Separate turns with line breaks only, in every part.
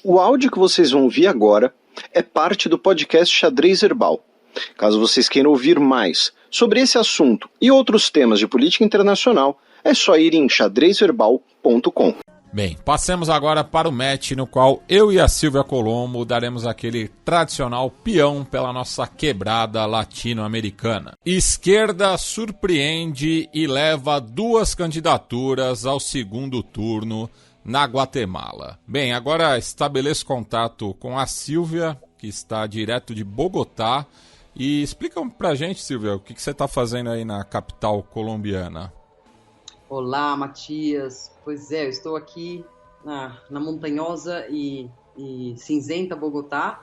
O áudio que vocês vão ouvir agora é parte do podcast Xadrez Herbal. Caso vocês queiram ouvir mais sobre esse assunto e outros temas de política internacional, é só ir em xadrezherbal.com.
Bem, passemos agora para o match no qual eu e a Silvia Colombo daremos aquele tradicional peão pela nossa quebrada latino-americana. Esquerda surpreende e leva 2 candidaturas ao segundo turno na Guatemala. Bem, agora estabeleço contato com a Silvia, que está direto de Bogotá. E explica pra gente, Silvia, o que você está fazendo aí na capital colombiana.
Olá, Matias. Pois é, eu estou aqui na montanhosa e cinzenta Bogotá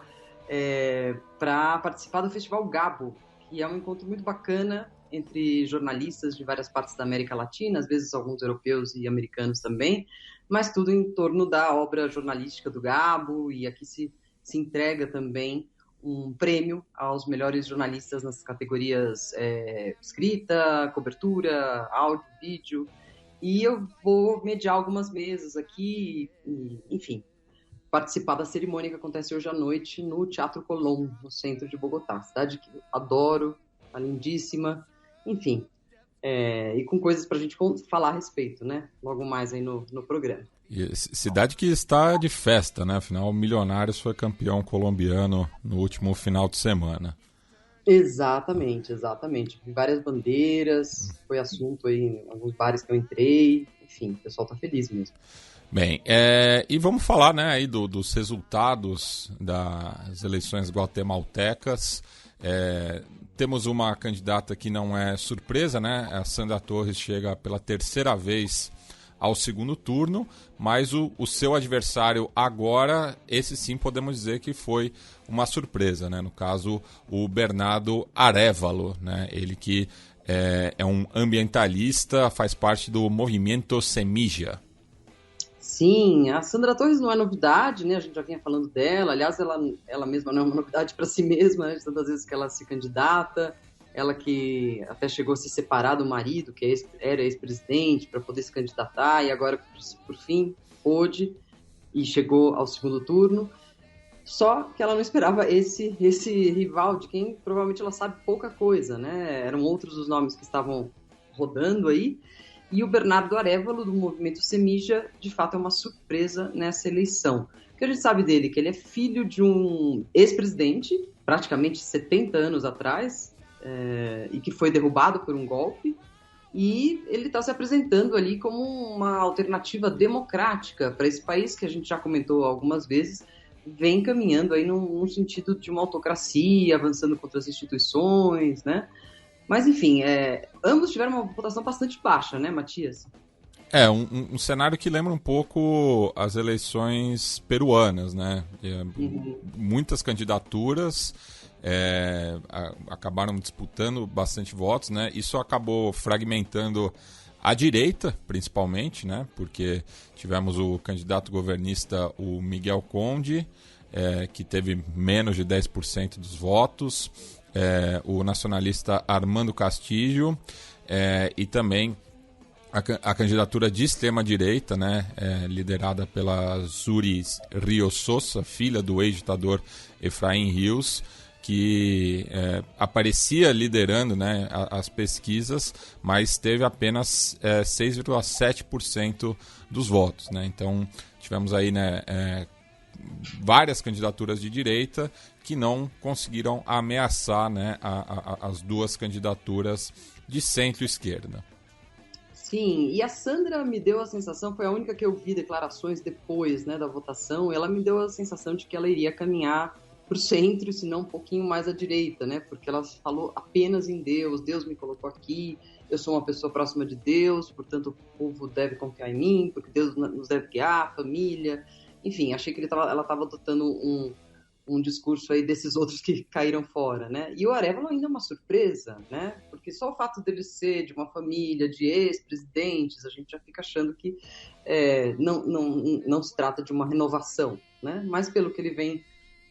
para participar do Festival Gabo, que é um encontro muito bacana entre jornalistas de várias partes da América Latina, às vezes alguns europeus e americanos também, mas tudo em torno da obra jornalística do Gabo, e aqui se entrega também um prêmio aos melhores jornalistas nas categorias escrita, cobertura, áudio, vídeo, e eu vou mediar algumas mesas aqui, enfim, participar da cerimônia que acontece hoje à noite no Teatro Colón, no centro de Bogotá, cidade que eu adoro, tá lindíssima, enfim, e com coisas pra gente falar a respeito, né, logo mais aí no programa.
E cidade que está de festa, né? Afinal, o Milionários foi campeão colombiano no último final de semana.
Exatamente. Vi várias bandeiras, foi assunto aí em alguns bares que eu entrei, enfim, o pessoal tá feliz mesmo.
Bem, e vamos falar, né, aí dos resultados das eleições guatemaltecas. Temos uma candidata que não é surpresa, né? A Sandra Torres chega pela 3ª vez ao segundo turno, mas o seu adversário agora, esse sim podemos dizer que foi uma surpresa, né? No caso, o Bernardo Arévalo, né? Ele que é um ambientalista, faz parte do Movimento Semilla.
Sim, a Sandra Torres não é novidade, né? A gente já vinha falando dela, aliás, ela mesma não é uma novidade para si mesma, né? Tantas vezes que ela se candidata. Ela que até chegou a se separar do marido, que era ex-presidente, para poder se candidatar, e agora, por fim, pôde e chegou ao segundo turno. Só que ela não esperava esse rival, de quem provavelmente ela sabe pouca coisa, né? Eram outros os nomes que estavam rodando aí. E o Bernardo Arévalo, do Movimento Semilla, de fato é uma surpresa nessa eleição. O que a gente sabe dele? Que ele é filho de um ex-presidente, praticamente 70 anos atrás, e que foi derrubado por um golpe, e ele está se apresentando ali como uma alternativa democrática para esse país que a gente já comentou algumas vezes, vem caminhando aí num sentido de uma autocracia, avançando contra as instituições, né? Mas enfim, ambos tiveram uma votação bastante baixa, né, Matias?
Um cenário que lembra um pouco as eleições peruanas, né? Muitas candidaturas acabaram disputando bastante votos, né? Isso acabou fragmentando a direita, principalmente, né? Porque tivemos o candidato governista, o Miguel Conde, que teve menos de 10% dos votos, o nacionalista Armando Castillo, e também a candidatura de extrema-direita, né, liderada pela Zuri Ríos Sosa, filha do ex-ditador Efraim Ríos, que aparecia liderando, né, as pesquisas, mas teve apenas 6,7% dos votos, né? Então tivemos aí, né, várias candidaturas de direita que não conseguiram ameaçar, né, as 2 candidaturas de centro-esquerda.
Sim, e a Sandra me deu a sensação, foi a única que eu vi declarações depois, né, da votação, ela me deu a sensação de que ela iria caminhar para o centro, se não um pouquinho mais à direita, né, porque ela falou apenas em Deus, Deus me colocou aqui, eu sou uma pessoa próxima de Deus, portanto o povo deve confiar em mim, porque Deus nos deve guiar, família, enfim, achei que ela estava adotando um discurso aí desses outros que caíram fora, né? E o Arévalo ainda é uma surpresa, né? Porque só o fato dele ser de uma família de ex-presidentes, a gente já fica achando que não se trata de uma renovação, né? Mas pelo que ele vem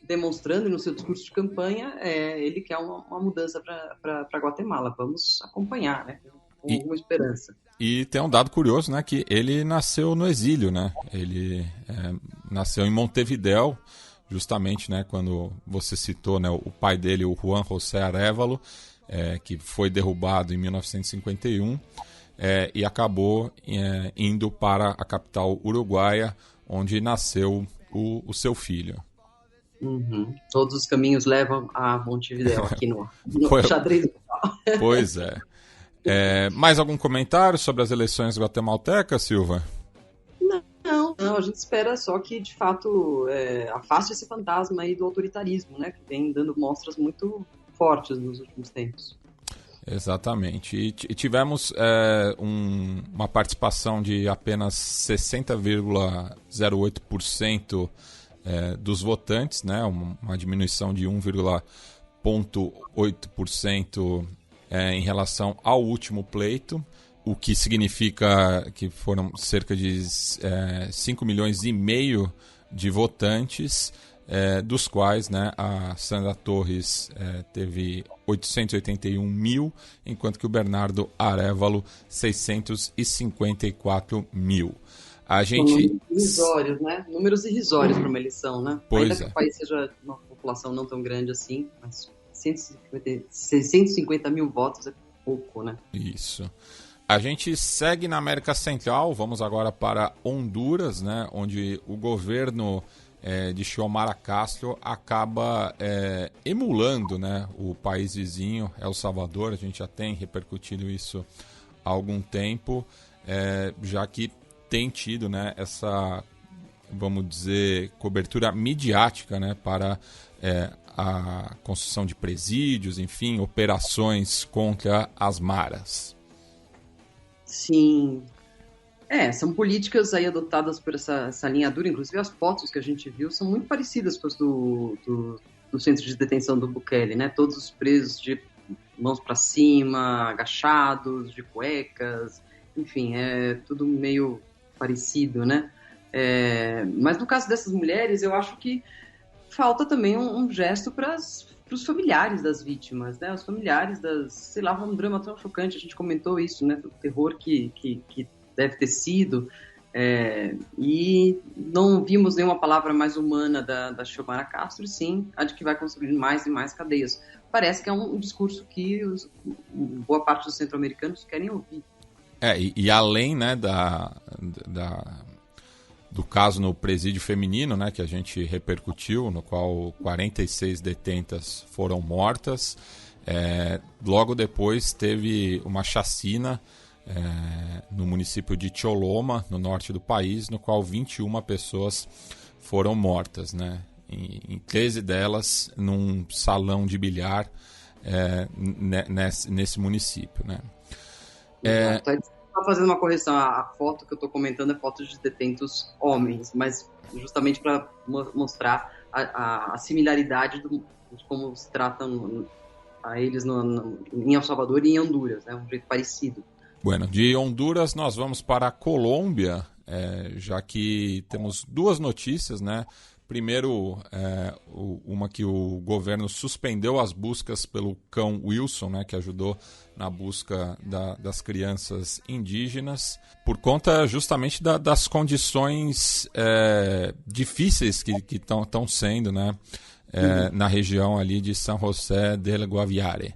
demonstrando no seu discurso de campanha, ele quer uma mudança para Guatemala. Vamos acompanhar, né? alguma esperança.
E tem um dado curioso, né, que ele nasceu no exílio, né? Ele nasceu em Montevidéu, justamente, né, quando você citou, né, o pai dele, o Juan José Arévalo, que foi derrubado em 1951, e acabou indo para a capital uruguaia, onde nasceu o seu filho.
Uhum. Todos os caminhos levam a Montevidéu, aqui no xadrez.
Pois é. Mais algum comentário sobre as eleições guatemaltecas, Silva?
Não, a gente espera só que, de fato, afaste esse fantasma aí do autoritarismo, né, que vem dando mostras muito fortes nos últimos tempos.
Exatamente. E tivemos uma participação de apenas 60,08% dos votantes, né, uma diminuição de 1,8% em relação ao último pleito, o que significa que foram cerca de 5 milhões e meio de votantes, dos quais, né, a Sandra Torres teve 881 mil, enquanto que o Bernardo Arévalo 654 mil. A gente...
Números irrisórios, né? Números irrisórios para uma eleição, né?
Pois
Ainda que o país seja uma população não tão grande assim, mas 650 mil votos é pouco, né?
Isso. A gente segue na América Central, vamos agora para Honduras, né, onde o governo de Xiomara Castro acaba emulando, né, o país vizinho, El Salvador. A gente já tem repercutido isso há algum tempo, já que tem tido, né, essa, vamos dizer, cobertura midiática, né, para a construção de presídios, enfim, operações contra as maras.
Sim. São políticas aí adotadas por essa linha dura, inclusive as fotos que a gente viu são muito parecidas com as do centro de detenção do Bukele, né? Todos os presos de mãos para cima, agachados, de cuecas, enfim, é tudo meio parecido, né? Mas no caso dessas mulheres, eu acho que falta também um gesto para os familiares das vítimas, né? Os familiares sei lá, um drama tão chocante, a gente comentou isso, né? O terror que deve ter sido, e não vimos nenhuma palavra mais humana da Xiomara Castro, e sim a de que vai construir mais e mais cadeias. Parece que é um discurso que boa parte dos centro-americanos querem ouvir.
E além, né, do caso no presídio feminino, né, que a gente repercutiu, no qual 46 detentas foram mortas, logo depois teve uma chacina no município de Choloma, no norte do país, no qual 21 pessoas foram mortas, né? Em 13 delas num salão de bilhar nesse município, né?
Só fazendo uma correção, a foto que eu estou comentando é foto de detentos homens, mas justamente para mostrar a similaridade de como se tratam a eles em El Salvador e em Honduras, né? Um jeito parecido.
Bueno, de Honduras nós vamos para a Colômbia, já que temos duas notícias, né? Primeiro, uma que o governo suspendeu as buscas pelo cão Wilson, né, que ajudou na busca das crianças indígenas, por conta justamente das condições difíceis que estão sendo, né, na região ali de San José del Guaviare.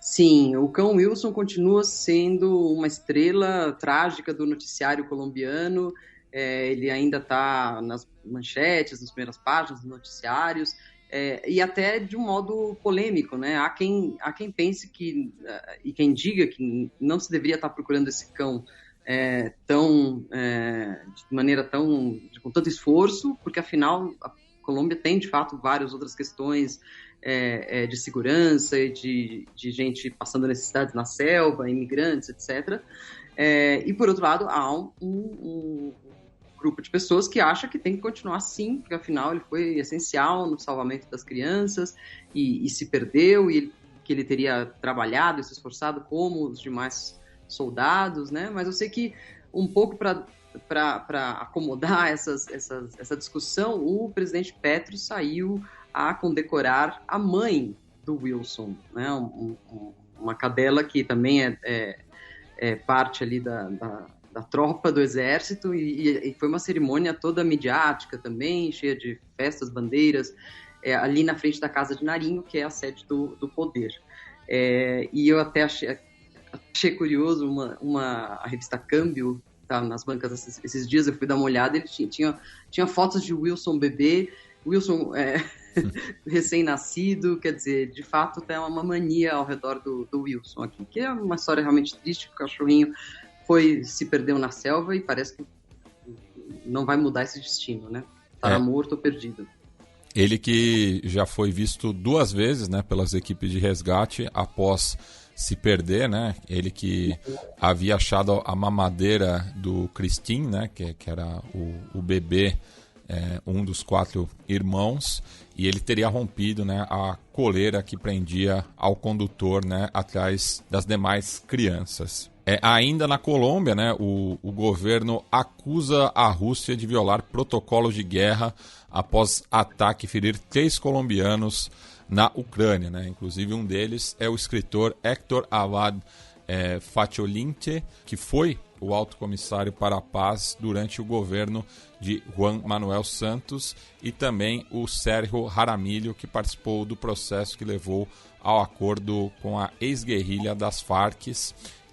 Sim, o cão Wilson continua sendo uma estrela trágica do noticiário colombiano. Ele ainda está nas manchetes, nas primeiras páginas dos noticiários, e até de um modo polêmico, né? Há quem pense e quem diga que não se deveria estar procurando esse cão de maneira com tanto esforço, porque afinal a Colômbia tem de fato várias outras questões de segurança e de gente passando necessidades na selva, imigrantes, etc. E por outro lado, há um grupo de pessoas que acha que tem que continuar assim, porque afinal ele foi essencial no salvamento das crianças e se perdeu, e que ele teria trabalhado e se esforçado como os demais soldados, né? Mas eu sei que um pouco para acomodar essa discussão, o presidente Petro saiu a condecorar a mãe do Wilson, né? Uma cadela que também parte ali da tropa do exército, e foi uma cerimônia toda midiática também, cheia de festas, bandeiras, ali na frente da Casa de Nariño, que é a sede do poder. E eu até achei curioso, a revista Câmbio, tá nas bancas esses dias, eu fui dar uma olhada, ele tinha fotos de Wilson bebê, Wilson recém-nascido, quer dizer, de fato tem uma mania ao redor do Wilson aqui, que é uma história realmente triste, que o cachorrinho se perdeu na selva e parece que não vai mudar esse destino, né? Estará morto ou perdido.
Ele que já foi visto 2 vezes, né, pelas equipes de resgate após se perder, né? Ele que havia achado a mamadeira do Christine, né, que era o bebê, um dos 4 irmãos, e ele teria rompido, né, a coleira que prendia ao condutor, né, atrás das demais crianças. Ainda na Colômbia, né, o governo acusa a Rússia de violar protocolos de guerra após ataque ferir 3 colombianos na Ucrânia, né? Inclusive um deles é o escritor Héctor Abad Faciolince, que foi o alto comissário para a paz durante o governo de Juan Manuel Santos, e também o Sérgio Jaramillo, que participou do processo que levou ao acordo com a ex-guerrilha das Farc,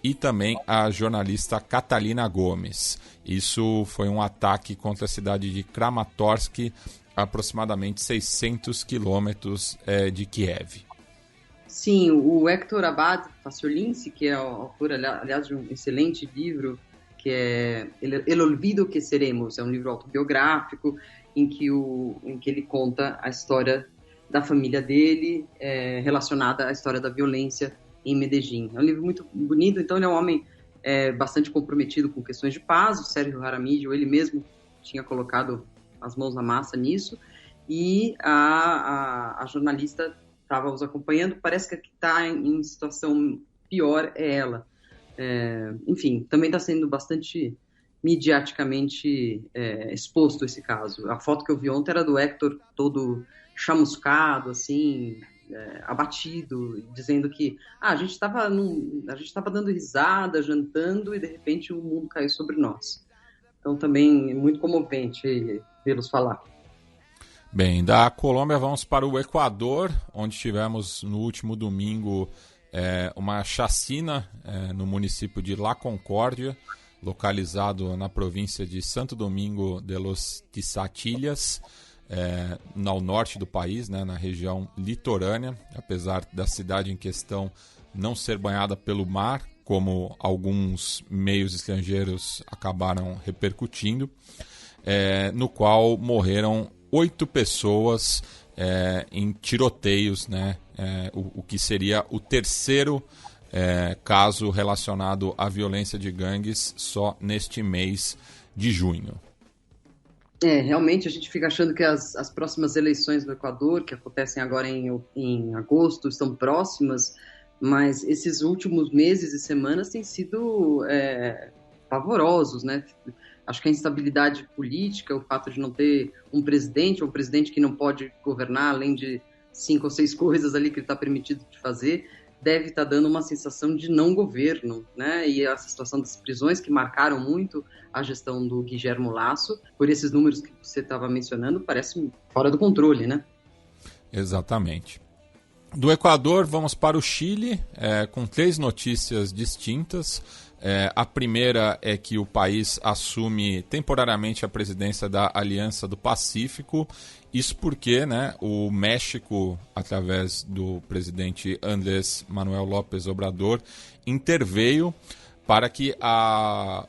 e também a jornalista Catalina Gomes. Isso foi um ataque contra a cidade de Kramatorsk, aproximadamente 600 quilômetros de Kiev.
Sim, o Héctor Abad Faciolince, que é o autor, aliás, de um excelente livro, que é El Olvido que Seremos, é um livro autobiográfico em que ele conta a história da família dele, relacionada à história da violência em Medellín. É um livro muito bonito, então ele é um homem bastante comprometido com questões de paz. O Sérgio Jaramillo, ele mesmo tinha colocado as mãos na massa nisso, e a jornalista estava os acompanhando. Parece que a que está em situação pior é ela. Enfim, também está sendo bastante midiaticamente exposto esse caso. A foto que eu vi ontem era do Héctor todo chamuscado, assim, abatido, dizendo que a gente estava dando risada, jantando, e de repente o mundo caiu sobre nós. Então também é muito comovente vê-los falar.
Bem, da Colômbia vamos para o Equador, onde tivemos no último domingo uma chacina no município de La Concórdia, localizado na província de Santo Domingo de los Tizatillas, ao norte do país, né, na região litorânea, apesar da cidade em questão não ser banhada pelo mar, como alguns meios estrangeiros acabaram repercutindo, no qual morreram 8 pessoas em tiroteios, né, o que seria o terceiro caso relacionado à violência de gangues só neste mês de junho.
Realmente a gente fica achando que as próximas eleições do Equador, que acontecem agora em agosto, estão próximas, mas esses últimos meses e semanas têm sido pavorosos, né? Acho que a instabilidade política, o fato de não ter um presidente, ou um presidente que não pode governar além de 5 ou 6 coisas ali que ele está permitido de fazer, deve estar dando uma sensação de não governo, né? E essa situação das prisões que marcaram muito a gestão do Guillermo Lasso, por esses números que você estava mencionando, parece fora do controle, né?
Exatamente. Do Equador, vamos para o Chile, com 3 notícias distintas. A primeira é que o país assume temporariamente a presidência da Aliança do Pacífico. Isso porque, né, o México, através do presidente Andrés Manuel López Obrador, interveio para que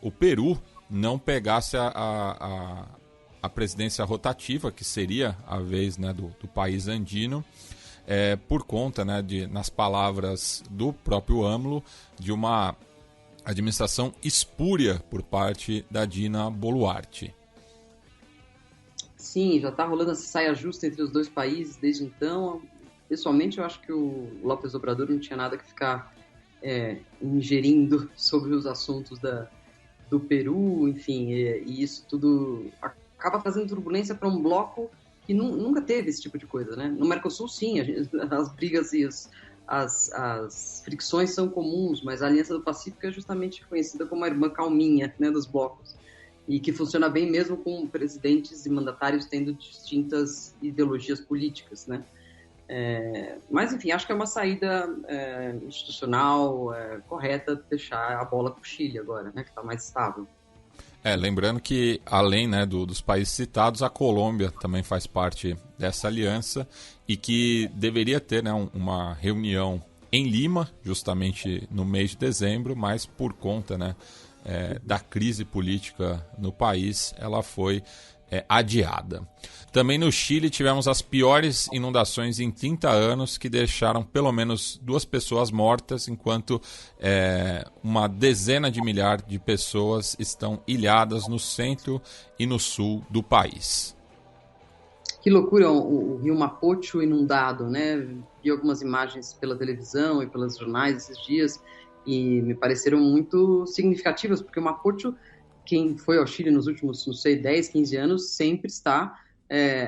o Peru não pegasse a presidência rotativa, que seria a vez, né, do país andino, por conta, né, nas palavras do próprio AMLO, de uma administração espúria por parte da Dina Boluarte.
Sim, já está rolando essa saia justa entre os dois países desde então. Pessoalmente, eu acho que o López Obrador não tinha nada que ficar ingerindo sobre os assuntos do Peru, enfim, e isso tudo acaba fazendo turbulência para um bloco que nunca teve esse tipo de coisa, né? No Mercosul, sim, as brigas e as fricções são comuns, mas a Aliança do Pacífico é justamente conhecida como a irmã calminha, né, dos blocos, e que funciona bem mesmo com presidentes e mandatários tendo distintas ideologias políticas, né? Mas, enfim, acho que é uma saída institucional correta deixar a bola para o Chile agora, né, que está mais estável.
Lembrando que, além, né, dos países citados, a Colômbia também faz parte dessa aliança e que deveria ter, né, uma reunião em Lima, justamente no mês de dezembro, mas por conta, né, da crise política no país, ela foi adiada. Também no Chile tivemos as piores inundações em 30 anos, que deixaram pelo menos 2 pessoas mortas, enquanto uma dezena de milhares de pessoas estão ilhadas no centro e no sul do país.
Que loucura o rio Mapocho inundado, né? Vi algumas imagens pela televisão e pelos jornais esses dias e me pareceram muito significativas, porque o Mapocho, quem foi ao Chile nos últimos, não sei, 10, 15 anos, sempre está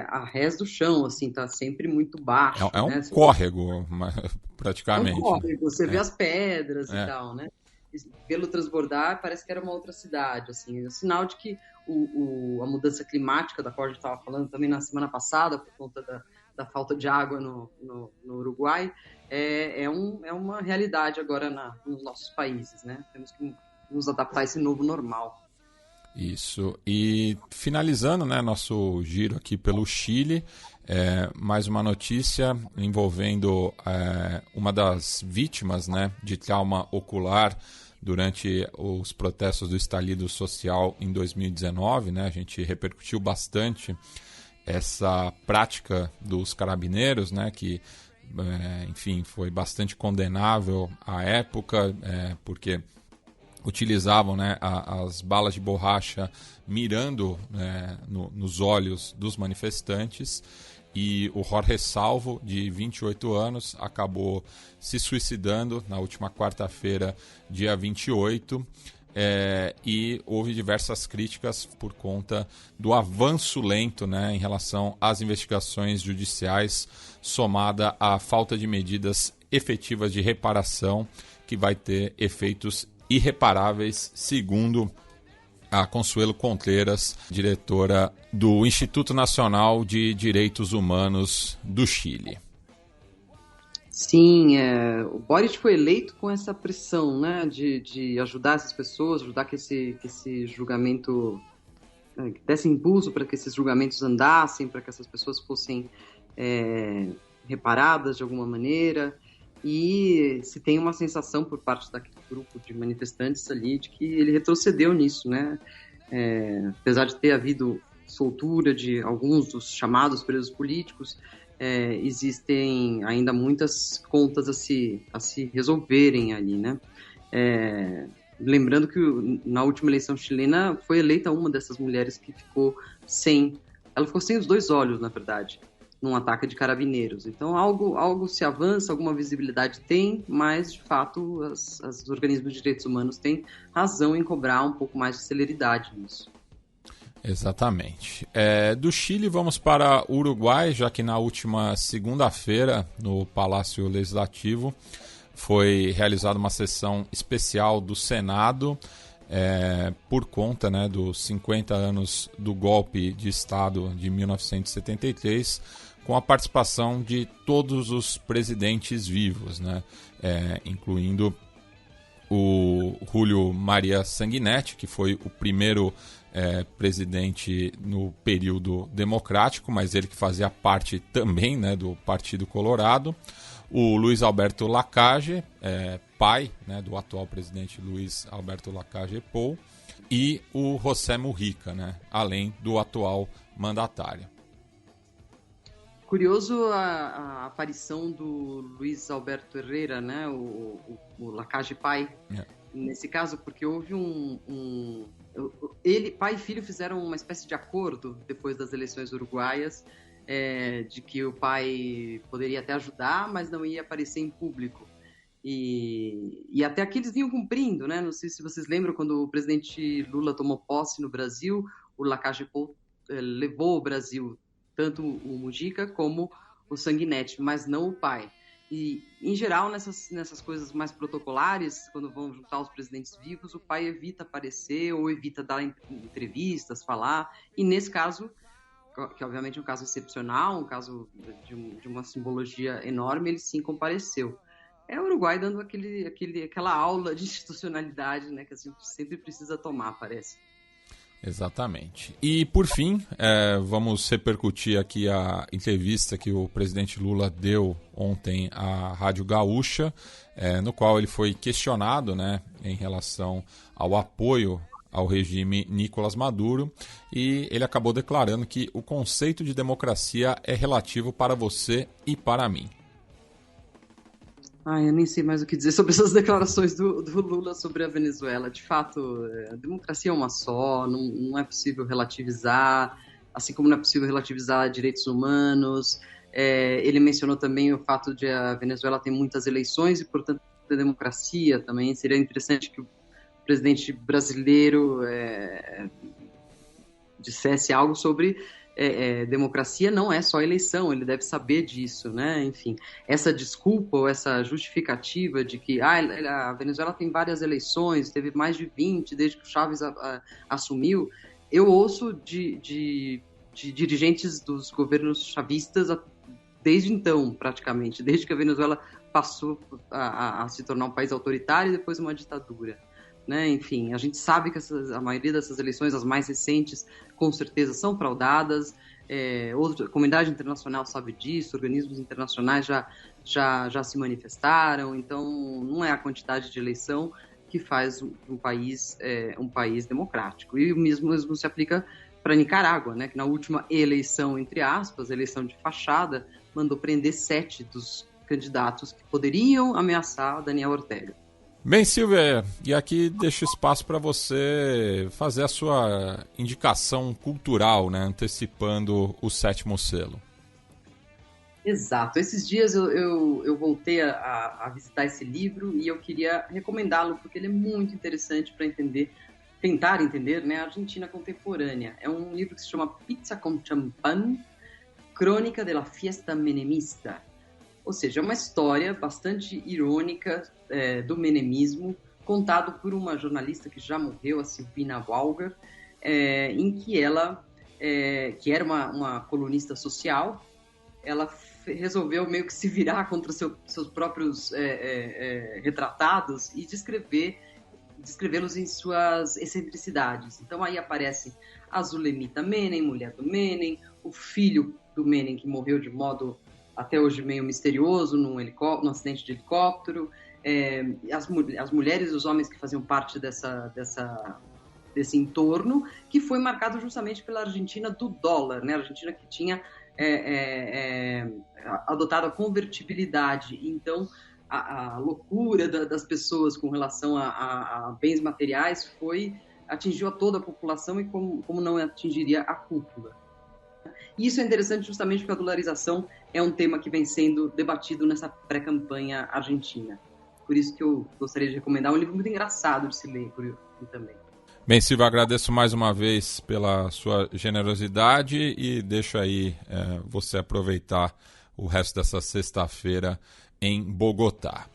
a rés do chão, assim, está sempre muito baixo.
É um
né?
córrego, praticamente.
É um córrego, você vê as pedras e tal, né? E pelo transbordar, parece que era uma outra cidade, assim. É um sinal de que a mudança climática, da qual a gente estava falando também na semana passada, por conta da falta de água no Uruguai, é uma realidade agora nos nossos países, né? Temos que nos adaptar a esse novo normal.
Isso. E finalizando, né, nosso giro aqui pelo Chile, mais uma notícia envolvendo uma das vítimas, né, de trauma ocular durante os protestos do estalido social em 2019. Né, a gente repercutiu bastante essa prática dos carabineiros, né, que, enfim, foi bastante condenável à época, porque utilizavam, né, as balas de borracha mirando, né, nos olhos dos manifestantes, e o Jorge Salvo, de 28 anos, acabou se suicidando na última quarta-feira, dia 28, e houve diversas críticas por conta do avanço lento, né, em relação às investigações judiciais, somada à falta de medidas efetivas de reparação, que vai ter efeitos irreparáveis, segundo a Consuelo Contreras, diretora do Instituto Nacional de Direitos Humanos do Chile.
Sim, o Boric foi eleito com essa pressão, né, de ajudar essas pessoas, ajudar que esse julgamento, que desse impulso para que esses julgamentos andassem, para que essas pessoas fossem reparadas de alguma maneira. E se tem uma sensação por parte daquele grupo de manifestantes ali de que ele retrocedeu nisso, né? Apesar de ter havido soltura de alguns dos chamados presos políticos, existem ainda muitas contas a se resolverem ali, né? Lembrando que na última eleição chilena foi eleita uma dessas mulheres que ela ficou sem os 2 olhos, na verdade, num ataque de carabineiros. Então, algo se avança, alguma visibilidade tem, mas, de fato, os organismos de direitos humanos têm razão em cobrar um pouco mais de celeridade nisso.
Exatamente. Do Chile, vamos para o Uruguai, já que na última segunda-feira, no Palácio Legislativo, foi realizada uma sessão especial do Senado, por conta, né, dos 50 anos do golpe de Estado de 1973, com a participação de todos os presidentes vivos, né, incluindo o Júlio Maria Sanguinetti, que foi o primeiro presidente no período democrático, mas ele que fazia parte também, né, do Partido Colorado, o Luiz Alberto Lacalle, pai, né, do atual presidente Luiz Alberto Lacalle Pou, e o José Mujica, né, além do atual mandatário.
Curioso a aparição do Luiz Alberto Herrera, né, o Lacalle pai, nesse caso, porque houve ele, pai e filho, fizeram uma espécie de acordo depois das eleições uruguaias, de que o pai poderia até ajudar, mas não ia aparecer em público. E até aqui eles vinham cumprindo, né? Não sei se vocês lembram, quando o presidente Lula tomou posse no Brasil, o Lacalle Pou levou o Brasil, tanto o Mujica como o Sanguinetti, mas não o pai. E, em geral, nessas coisas mais protocolares, quando vão juntar os presidentes vivos, o pai evita aparecer ou evita dar entrevistas, falar. E nesse caso, que obviamente é um caso excepcional, um caso de uma simbologia enorme, ele sim compareceu. É o Uruguai dando aquela aula de institucionalidade, né, que a gente sempre precisa tomar, parece.
Exatamente. E, por fim, vamos repercutir aqui a entrevista que o presidente Lula deu ontem à Rádio Gaúcha, no qual ele foi questionado, né, em relação ao apoio ao regime Nicolás Maduro, e ele acabou declarando que o conceito de democracia é relativo para você e para mim.
Eu nem sei mais o que dizer sobre essas declarações do Lula sobre a Venezuela. De fato, a democracia é uma só, não é possível relativizar, assim como não é possível relativizar direitos humanos. Ele mencionou também o fato de a Venezuela ter muitas eleições e, portanto, ter democracia também. Seria interessante que o presidente brasileiro dissesse algo sobre... democracia não é só eleição, ele deve saber disso, né? Enfim, essa desculpa ou essa justificativa de que a Venezuela tem várias eleições, teve mais de 20 desde que o Chávez assumiu, eu ouço de dirigentes dos governos chavistas desde então, praticamente, desde que a Venezuela passou a se tornar um país autoritário e depois uma ditadura. Né? Enfim, a gente sabe que a maioria dessas eleições, as mais recentes, com certeza são fraudadas. A comunidade internacional sabe disso, organismos internacionais já se manifestaram. Então, não é a quantidade de eleição que faz um país democrático. E o mesmo se aplica para Nicarágua, né? Que na última eleição, entre aspas, eleição de fachada, mandou prender 7 dos candidatos que poderiam ameaçar Daniel Ortega.
Bem, Silvia, e aqui deixo espaço para você fazer a sua indicação cultural, né, antecipando o 7º selo.
Exato. Esses dias eu voltei a visitar esse livro e eu queria recomendá-lo porque ele é muito interessante para tentar entender, né, a Argentina contemporânea. É um livro que se chama Pizza con Champán, Crônica de la Fiesta Menemista. Ou seja, é uma história bastante irônica do menemismo, contado por uma jornalista que já morreu, a Silvina Walger, em que ela, que era uma colunista social, ela resolveu meio que se virar contra seus próprios retratados e descrevê-los em suas excentricidades. Então aí aparece a Zulemita Menem, mulher do Menem, o filho do Menem que morreu de modo até hoje meio misterioso, num acidente de helicóptero, as mulheres e os homens que faziam parte desse entorno, que foi marcado justamente pela Argentina do dólar, né? A Argentina que tinha adotado a convertibilidade. Então, a loucura das pessoas com relação a bens materiais atingiu a toda a população e como não atingiria a cúpula. E isso é interessante justamente porque a dolarização é um tema que vem sendo debatido nessa pré-campanha argentina. Por isso que eu gostaria de recomendar um livro muito engraçado de se ler também.
Bem, Silvia, agradeço mais uma vez pela sua generosidade e deixo aí você aproveitar o resto dessa sexta-feira em Bogotá.